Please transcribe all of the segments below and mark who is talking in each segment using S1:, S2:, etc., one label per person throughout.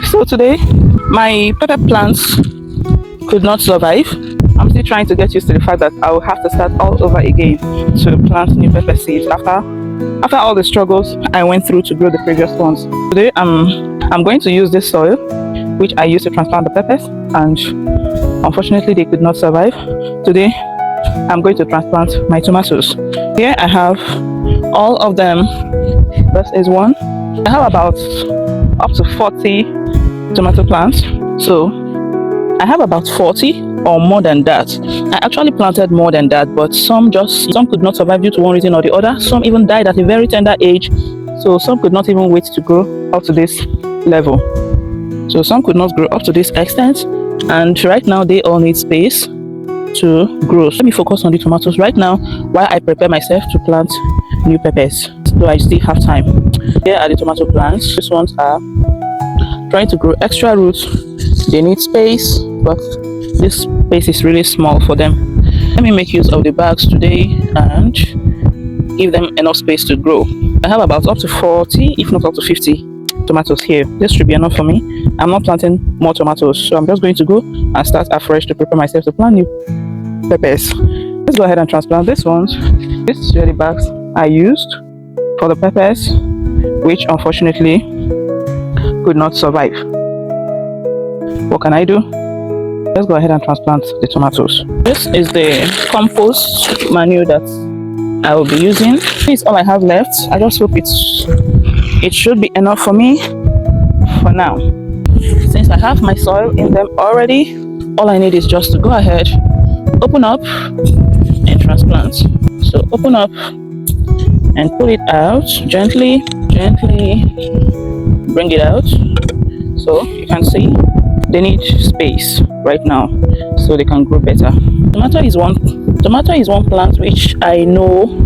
S1: So today, my pepper plants could not survive. I'm still trying to get used to the fact that I will have to start all over again to plant new pepper seeds after all the struggles I went through to grow the previous ones. Today, I'm going to use this soil which I used to transplant the peppers, and unfortunately they could not survive. Today, I'm going to transplant my tomatoes. Here I have all of them. This is one. I have about up to 40 tomato plants. So I have about 40 or more than that. I actually planted more than that, but some could not survive due to one reason or the other. Some even died at a very tender age. So some could not even wait to grow up to this level. So some could not grow up to this extent, and right now they all need space to grow. So let me focus on the tomatoes right now while I prepare myself to plant new peppers. So I still have time. Here are the tomato plants. These ones are trying to grow extra roots. They need space, but this space is really small for them. Let me make use of the bags today and give them enough space to grow. I have about up to 40, if not up to 50 tomatoes here. This should be enough for me. I'm not planting more tomatoes, so I'm just going to go and start afresh to prepare myself to plant new peppers. Let's go ahead and transplant these ones. These are the bags I used for the peppers, which unfortunately could not survive. What can I do? Let's go ahead and transplant the tomatoes. This is the compost manure that I will be using. This is all I have left. I just hope it should be enough for me for now. Since I have my soil in them already, all I need is just to go ahead, open up and transplant. So open up and pull it out gently, bring it out. So you can see they need space right now so they can grow better. Tomato is one plant which I know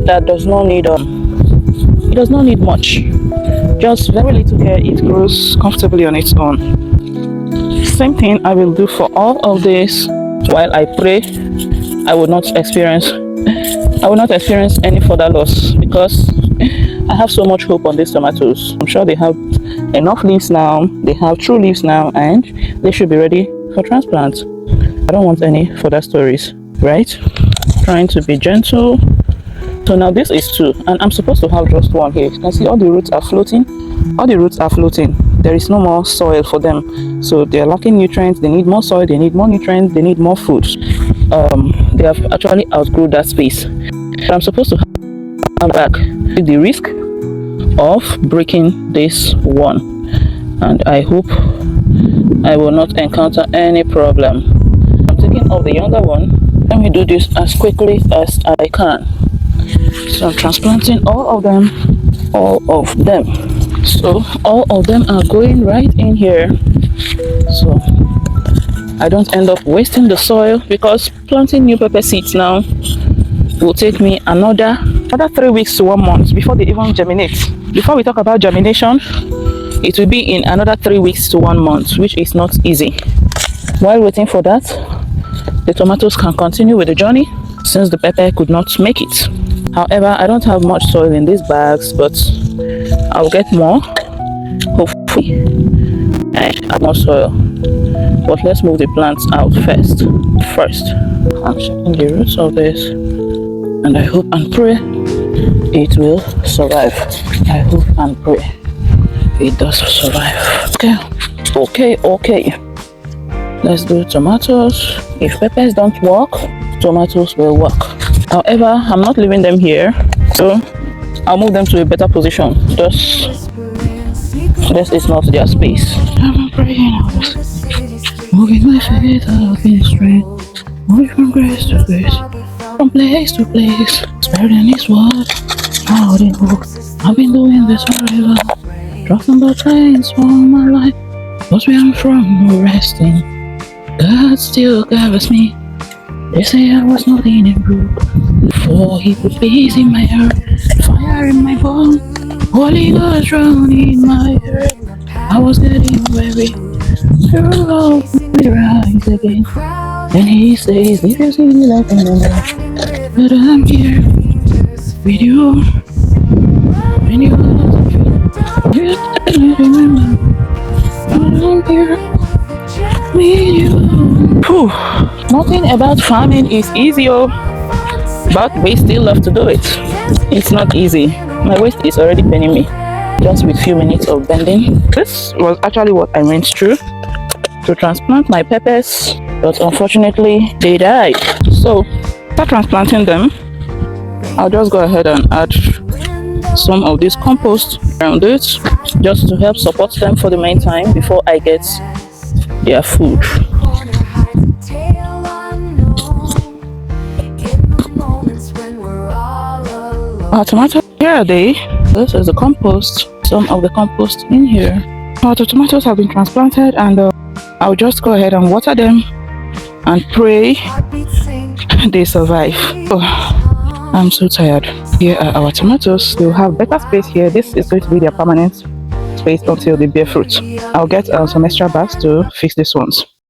S1: that does not need it does not need much. Just very little care, it grows comfortably on its own. Same thing I will do for all of this while I pray I will not experience any further loss, because I have so much hope on these tomatoes. I'm sure they have enough leaves now, they have true leaves now, and they should be ready for transplant. I don't want any further stories, right? Trying to be gentle. So now this is 2, and I'm supposed to have just 1 here. You can see all the roots are floating. There is no more soil for them, so they're lacking nutrients. They need more soil, they need more nutrients, they need more food. They have actually outgrown that space. But I'm supposed to have back the risk of breaking this one, and I hope I will not encounter any problem. I'm taking off the younger one. Let me do this as quickly as I can. So I'm transplanting all of them. So all of them are going right in here, so I don't end up wasting the soil, because planting new pepper seeds now will take me another 3 weeks to 1 month before they even germinate. Before we talk about germination, it will be in another 3 weeks to 1 month, which is not easy. While waiting for that, the tomatoes can continue with the journey since the pepper could not make it. However, I don't have much soil in these bags, but I'll get more. Hopefully, I have more soil. But let's move the plants out first. I'm checking the roots of this, and I hope and pray it will survive. I hope and pray it does survive. Okay. Let's do tomatoes. If peppers don't work, tomatoes will work. However, I'm not leaving them here, so I'll move them to a better position. This is not their space. I'm praying, moving my faith out in strength, moving from grace to grace, from place to place, spreading His word out in hope. I've been doing this forever, dropping the chains for my life, but where I'm from, no resting. God still covers me. They say I was not in a group, for He put peace in my heart, fire in my bones, Holy Ghost drowning in my heart. I was getting weary, you'll love me rise again. And He says, if you see me like an but I'm here, with you, when you remember I'm here with you. Whew. Nothing about farming is easy, oh, but we still love to do it. It's not easy. My waist is already paining me just with few minutes of bending. This was actually what I went through to transplant my peppers, but unfortunately they died. So after transplanting them, I'll just go ahead and add some of this compost around it just to help support them for the meantime before I get their food. Our tomatoes, here are they. This is the compost, some of the compost in here. Our tomatoes have been transplanted, and I'll just go ahead and water them and pray they survive. Oh, I'm so tired. Here are our tomatoes. They'll have better space here. This is going to be their permanent space until they bear fruit. I'll get some extra bags to fix these ones.